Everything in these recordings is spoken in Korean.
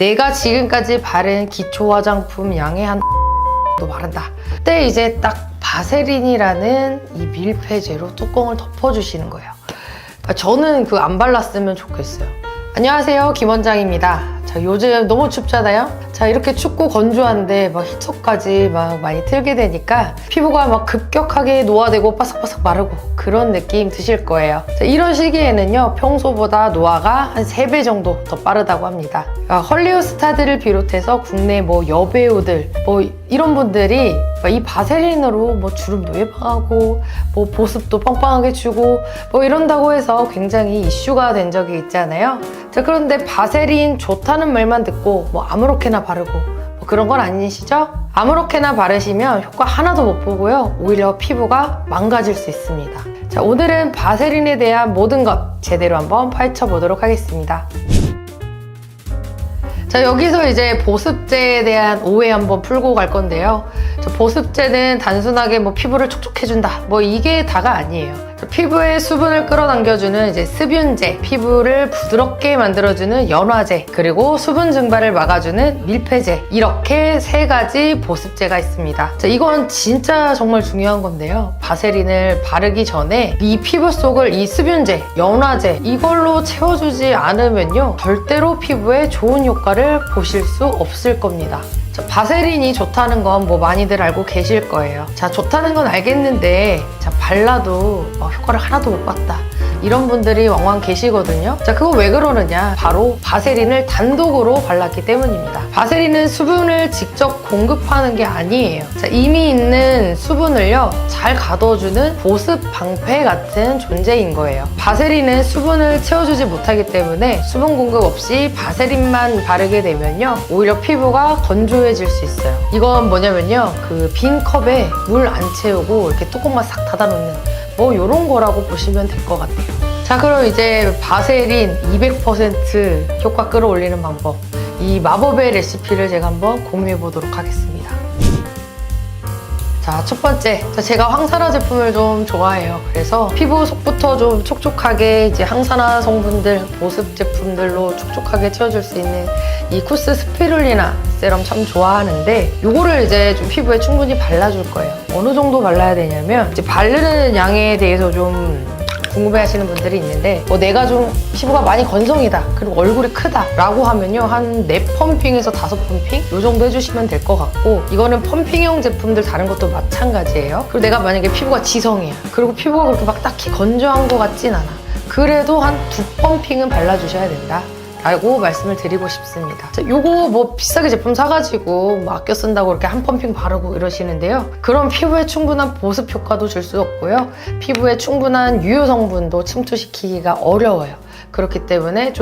내가 지금까지 바른 기초 화장품 양의 한 도 바른다. 그때 이제 딱 바세린이라는 이 밀폐제로 뚜껑을 덮어주시는 거예요. 저는 안 발랐으면 좋겠어요. 안녕하세요, 김원장입니다. 자, 요즘 너무 춥잖아요? 자, 이렇게 춥고 건조한데 막 히터까지 막 많이 틀게 되니까 피부가 막 급격하게 노화되고 바삭바삭 마르고 그런 느낌 드실 거예요. 자, 이런 시기에는요, 평소보다 노화가 한 3배 정도 더 빠르다고 합니다. 헐리우드 스타들을 비롯해서 국내 여배우들 이런 분들이 이 바세린으로 주름도 예방하고 보습도 빵빵하게 주고 이런다고 해서 굉장히 이슈가 된 적이 있잖아요. 자, 그런데 바세린 좋다는 말만 듣고 아무렇게나 바르고 그런 건 아니시죠? 아무렇게나 바르시면 효과 하나도 못 보고요, 오히려 피부가 망가질 수 있습니다. 자, 오늘은 바세린에 대한 모든 것 제대로 한번 파헤쳐 보도록 하겠습니다. 자, 여기서 이제 보습제에 대한 오해 한번 풀고 갈 건데요. 보습제는 단순하게 피부를 촉촉해준다, 이게 다가 아니에요. 피부에 수분을 끌어당겨주는 이제 습윤제, 피부를 부드럽게 만들어주는 연화제, 그리고 수분 증발을 막아주는 밀폐제, 이렇게 3가지 보습제가 있습니다. 자, 이건 진짜 정말 중요한 건데요. 바세린을 바르기 전에 이 피부 속을 이 습윤제, 연화제 이걸로 채워주지 않으면요, 절대로 피부에 좋은 효과를 보실 수 없을 겁니다. 자, 바세린이 좋다는 건 많이들 알고 계실 거예요. 자, 좋다는 건 알겠는데 발라도 효과를 하나도 못 봤다, 이런 분들이 왕왕 계시거든요. 자, 그거 왜 그러느냐? 바로 바세린을 단독으로 발랐기 때문입니다. 바세린은 수분을 직접 공급하는 게 아니에요. 자, 이미 있는 수분을요, 잘 가둬주는 보습 방패 같은 존재인 거예요. 바세린은 수분을 채워주지 못하기 때문에 수분 공급 없이 바세린만 바르게 되면요, 오히려 피부가 건조해질 수 있어요. 이건 뭐냐면요, 빈 컵에 물 안 채우고 이렇게 뚜껑만 싹 닫아놓는 요런 거라고 보시면 될 것 같아요. 자, 그럼 이제 바세린 200% 효과 끌어올리는 방법, 이 마법의 레시피를 제가 한번 공유해 보도록 하겠습니다. 자, 첫 번째, 제가 황산화 제품을 좀 좋아해요. 그래서 피부 속부터 좀 촉촉하게 이제 항산화 성분들, 보습 제품들로 촉촉하게 채워줄 수 있는 이 쿠스 스피룰리나 세럼 참 좋아하는데, 요거를 이제 좀 피부에 충분히 발라줄 거예요. 어느 정도 발라야 되냐면, 이제 바르는 양에 대해서 좀 궁금해 하시는 분들이 있는데, 내가 좀 피부가 많이 건성이다, 그리고 얼굴이 크다 라고 하면요, 한 4펌핑에서 5펌핑? 요 정도 해주시면 될 것 같고, 이거는 펌핑형 제품들 다른 것도 마찬가지예요. 그리고 내가 만약에 피부가 지성이야, 그리고 피부가 그렇게 딱히 건조한 것 같진 않아, 그래도 한 2펌핑은 발라주셔야 된다 라고 말씀을 드리고 싶습니다. 자, 요거 비싸게 제품 사가지고 아껴 쓴다고 이렇게 한 펌핑 바르고 이러시는데요, 그럼 피부에 충분한 보습 효과도 줄 수 없고요, 피부에 충분한 유효 성분도 침투시키기가 어려워요. 그렇기 때문에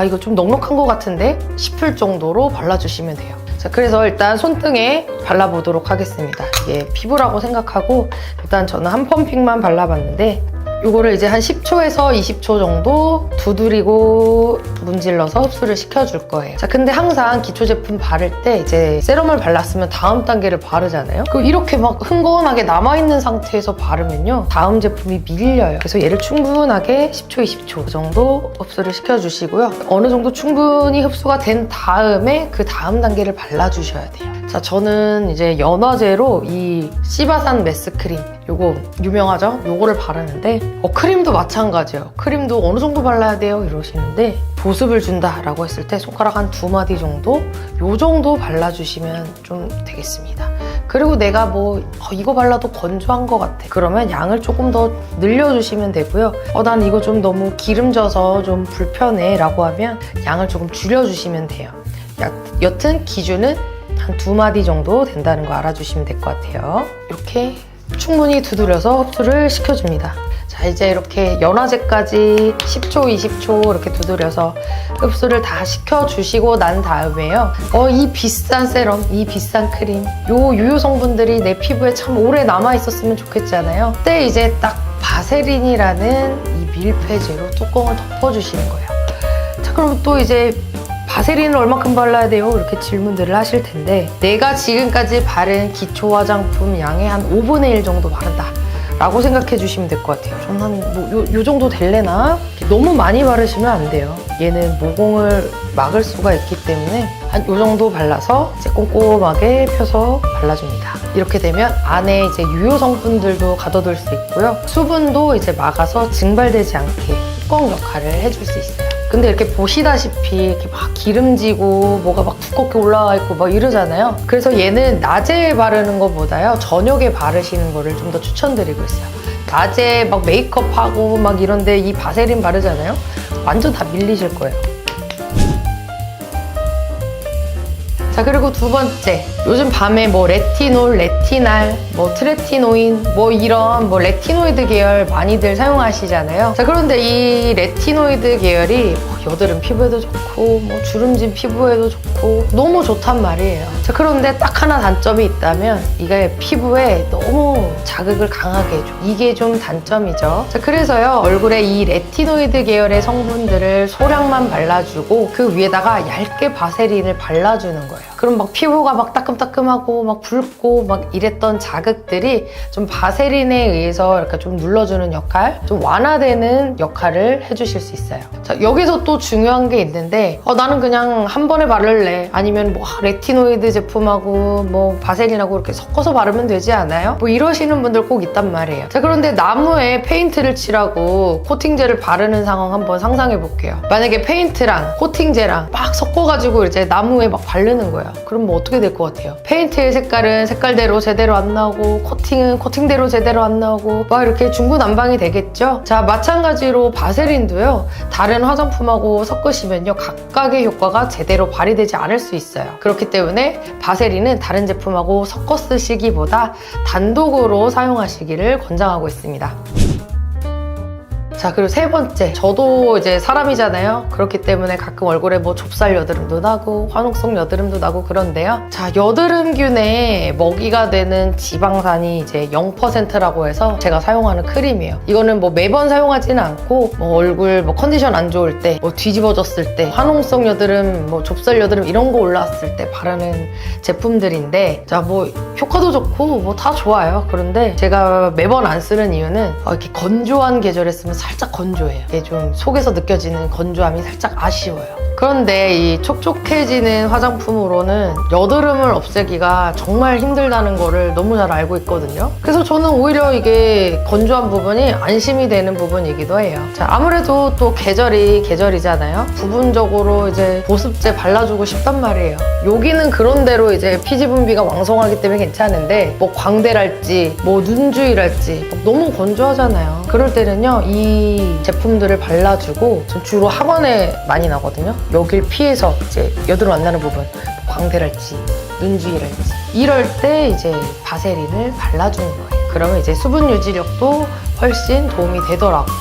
이거 좀 넉넉한 것 같은데 싶을 정도로 발라주시면 돼요. 자, 그래서 일단 손등에 발라보도록 하겠습니다. 이게 피부라고 생각하고 일단 저는 한 펌핑만 발라봤는데, 요거를 이제 한 10초에서 20초 정도 두드리고 문질러서 흡수를 시켜줄 거예요. 자, 근데 항상 기초 제품 바를 때 이제 세럼을 발랐으면 다음 단계를 바르잖아요. 그럼 이렇게 흥건하게 남아있는 상태에서 바르면요, 다음 제품이 밀려요. 그래서 얘를 충분하게 10초, 20초 정도 흡수를 시켜주시고요. 어느 정도 충분히 흡수가 된 다음에 그 다음 단계를 발라주셔야 돼요. 자, 저는 이제 연화제로 이 시바산 메스크림, 요거 유명하죠? 요거를 바르는데 크림도 마찬가지예요. 크림도 어느 정도 발라야 돼요? 이러시는데, 보습을 준다라고 했을 때 손가락 한 2마디 정도? 요 정도 발라주시면 좀 되겠습니다. 그리고 내가 이거 발라도 건조한 것 같아, 그러면 양을 조금 더 늘려주시면 되고요. 난 이거 좀 너무 기름져서 좀 불편해 라고 하면 양을 조금 줄여주시면 돼요. 여튼 기준은 한 2마디 정도 된다는 거 알아주시면 될 것 같아요. 이렇게 충분히 두드려서 흡수를 시켜줍니다. 자, 이제 이렇게 연화제까지 10초, 20초 이렇게 두드려서 흡수를 다 시켜주시고 난 다음에요, 이 비싼 세럼, 이 비싼 크림, 요 유효 성분들이 내 피부에 참 오래 남아있었으면 좋겠잖아요. 그때 이제 딱 바세린이라는 이 밀폐제로 뚜껑을 덮어주시는 거예요. 자, 그럼 또 이제 바세린을 얼마큼 발라야 돼요? 이렇게 질문들을 하실 텐데, 내가 지금까지 바른 기초 화장품 양의 한 5분의 1 정도 바른다 라고 생각해 주시면 될 것 같아요. 저는 요 정도 될래나? 너무 많이 바르시면 안 돼요. 얘는 모공을 막을 수가 있기 때문에 한 요 정도 발라서 이제 꼼꼼하게 펴서 발라줍니다. 이렇게 되면 안에 이제 유효 성분들도 가둬둘 수 있고요. 수분도 이제 막아서 증발되지 않게 뚜껑 역할을 해줄 수 있어요. 근데 이렇게 보시다시피 이렇게 막 기름지고 뭐가 막 두껍게 올라와 있고 막 이러잖아요. 그래서 얘는 낮에 바르는 것보다요, 저녁에 바르시는 거를 좀 더 추천드리고 있어요. 낮에 막 메이크업하고 막 이런데 이 바세린 바르잖아요. 완전 다 밀리실 거예요. 자, 그리고 두 번째, 요즘 밤에 뭐 레티놀, 레티날, 뭐 트레티노인, 뭐 이런 뭐 레티노이드 계열 많이들 사용하시잖아요. 자, 그런데 이 레티노이드 계열이 여드름 피부에도 좋고 뭐 주름진 피부에도 좋고 너무 좋단 말이에요. 자, 그런데 딱 하나 단점이 있다면 이게 피부에 너무 자극을 강하게 해줘. 이게 좀 단점이죠. 자, 그래서요, 얼굴에 이 레티노이드 계열의 성분들을 소량만 발라주고 그 위에다가 얇게 바세린을 발라주는 거예요. 그럼 막 피부가 막 따끔따끔하고 막 붉고 막 이랬던 자극들이 좀 바세린에 의해서 이렇게 좀 눌러주는 역할, 좀 완화되는 역할을 해주실 수 있어요. 자, 여기서 또 중요한 게 있는데 나는 그냥 한 번에 바를래, 아니면 뭐 레티노이드 제품하고 뭐 바세린하고 이렇게 섞어서 바르면 되지 않아요? 뭐 이러시는 분들 꼭 있단 말이에요. 자, 그런데 나무에 페인트를 칠하고 코팅제를 바르는 상황 한번 상상해 볼게요. 만약에 페인트랑 코팅제랑 막 섞어가지고 이제 나무에 막 바르는 거예요. 그럼 뭐 어떻게 될 것 같아요? 페인트의 색깔은 색깔대로 제대로 안 나오고 코팅은 코팅대로 제대로 안 나오고 막 이렇게 중구난방이 되겠죠? 자, 마찬가지로 바세린도요, 다른 화장품하고 섞으시면요, 각각의 효과가 제대로 발휘되지 않을 수 있어요. 그렇기 때문에 바세린은 다른 제품하고 섞어 쓰시기보다 단독으로 사용하시기를 권장하고 있습니다. 자, 그리고 세 번째, 저도 이제 사람이잖아요. 그렇기 때문에 가끔 얼굴에 뭐 좁쌀 여드름도 나고 화농성 여드름도 나고 그런데요. 자, 여드름균의 먹이가 되는 지방산이 이제 0%라고 해서 제가 사용하는 크림이에요. 이거는 뭐 매번 사용하지는 않고 뭐 얼굴 뭐 컨디션 안 좋을 때, 뭐 뒤집어졌을 때, 화농성 여드름, 뭐 좁쌀 여드름 이런 거 올라왔을 때 바르는 제품들인데, 자, 뭐 효과도 좋고 뭐 다 좋아요. 그런데 제가 매번 안 쓰는 이유는 이렇게 건조한 계절에 쓰면 살짝 건조해요. 이게 좀 속에서 느껴지는 건조함이 살짝 아쉬워요. 그런데 이 촉촉해지는 화장품으로는 여드름을 없애기가 정말 힘들다는 거를 너무 잘 알고 있거든요. 그래서 저는 오히려 이게 건조한 부분이 안심이 되는 부분이기도 해요. 자, 아무래도 또 계절이 계절이잖아요. 부분적으로 이제 보습제 발라주고 싶단 말이에요. 여기는 그런 대로 이제 피지 분비가 왕성하기 때문에 괜찮은데 뭐 광대랄지 뭐 눈주위랄지 너무 건조하잖아요. 그럴 때는요, 이 제품들을 발라주고 전 주로 하관에 많이 나거든요. 여길 피해서 이제 여드름 안 나는 부분, 광대랄지 눈주위랄지 이럴 때 이제 바세린을 발라주는 거예요. 그러면 이제 수분 유지력도 훨씬 도움이 되더라고요.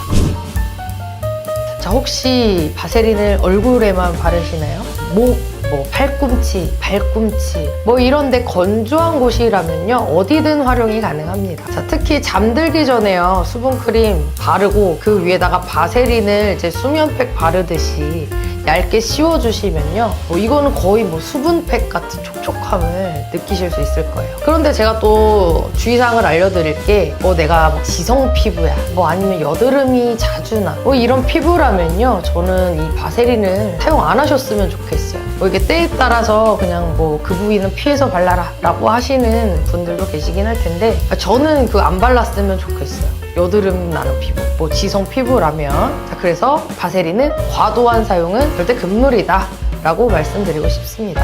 자, 혹시 바세린을 얼굴에만 바르시나요? 목, 뭐 팔꿈치, 발꿈치 뭐 이런데 건조한 곳이라면요, 어디든 활용이 가능합니다. 자, 특히 잠들기 전에요, 수분크림 바르고 그 위에다가 바세린을 이제 수면팩 바르듯이 얇게 씌워주시면요, 이거는 거의 뭐 수분팩 같은 촉촉함을 느끼실 수 있을 거예요. 그런데 제가 또 주의사항을 알려드릴 게, 내가 뭐 지성 피부야, 뭐 아니면 여드름이 자주 나, 뭐 이런 피부라면요, 저는 이 바세린을 사용 안 하셨으면 좋겠어요. 이게 때에 따라서 그냥 뭐 그 부위는 피해서 발라라 라고 하시는 분들도 계시긴 할 텐데, 저는 그거 안 발랐으면 좋겠어요. 여드름 나는 피부, 뭐 지성 피부라면. 자, 그래서 바세린은 과도한 사용은 절대 금물이다 라고 말씀드리고 싶습니다.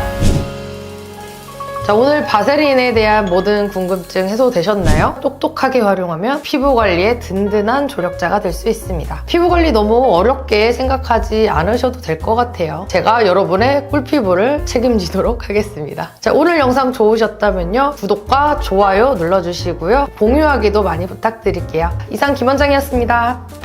자, 오늘 바세린에 대한 모든 궁금증 해소되셨나요? 똑똑하게 활용하면 피부 관리에 든든한 조력자가 될 수 있습니다. 피부 관리 너무 어렵게 생각하지 않으셔도 될 것 같아요. 제가 여러분의 꿀피부를 책임지도록 하겠습니다. 자, 오늘 영상 좋으셨다면요, 구독과 좋아요 눌러주시고요, 공유하기도 많이 부탁드릴게요. 이상 김원장이었습니다.